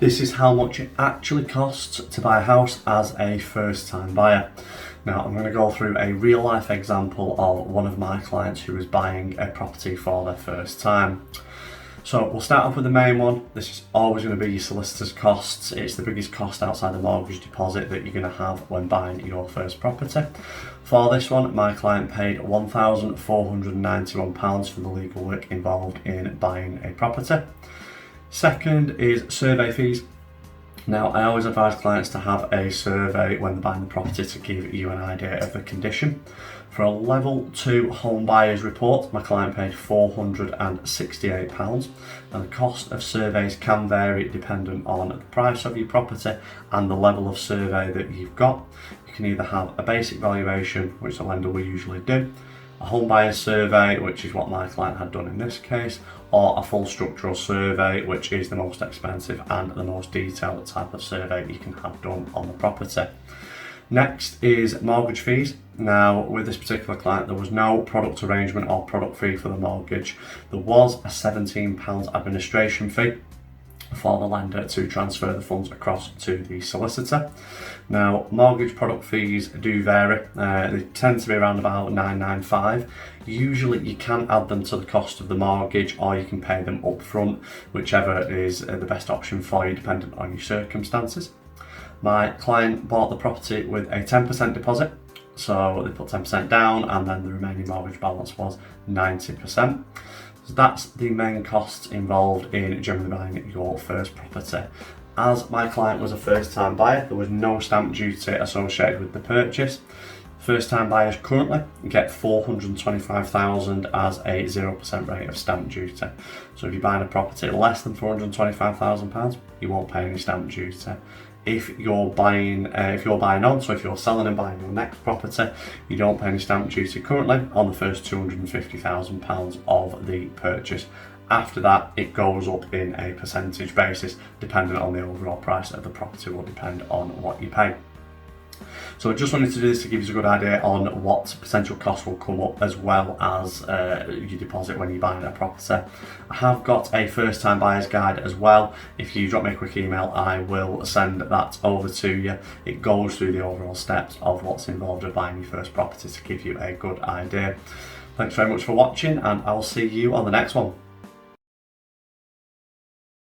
This is how much it actually costs to buy a house as a first-time buyer. Now, I'm going to go through a real-life example of one of my clients who is buying a property for their first time. So we'll start off with the main one. This is always going to be your solicitor's costs. It's the biggest cost outside the mortgage deposit that you're going to have when buying your first property. For this one, my client paid £1,491 for the legal work involved in buying a property. Second is survey fees. Now, I always advise clients to have a survey when they're buying the property to give you an idea of the condition. For a level 2 home buyer's report, my client paid £468. Now, the cost of surveys can vary depending on the price of your property and the level of survey that you've got. You can either have a basic valuation, which the lender will usually do, a home buyer's survey, which is what my client had done in this case, or a full structural survey, which is the most expensive and the most detailed type of survey you can have done on the property. Next is mortgage fees. Now, with this particular client, there was no product arrangement or product fee for the mortgage. There was a £17 administration fee for the lender to transfer the funds across to the solicitor. Now, mortgage product fees do vary. They tend to be around about £995. Usually you can add them to the cost of the mortgage, or you can pay them up front, whichever is the best option for you depending on your circumstances. My client bought the property with a 10% deposit, so they put 10% down and then the remaining mortgage balance was 90%. So that's the main costs involved in generally buying your first property. As my client was a first-time buyer, there was no stamp duty associated with the purchase. First-time buyers currently get $425,000 as a 0% rate of stamp duty. So if you're buying a property less than £425,000, you won't pay any stamp duty. If you're buying on, so if you're selling and buying your next property, you don't pay any stamp duty currently on the first £250,000 of the purchase. After that, it goes up in a percentage basis, depending on the overall price of the property will depend on what you pay. So I just wanted to do this to give you a good idea on what potential costs will come up, as well as your deposit when you're buying a property. I have got a first time buyer's guide as well. If you drop me a quick email, I will send that over to you. It goes through the overall steps of what's involved with buying your first property to give you a good idea. Thanks very much for watching, and I'll see you on the next one.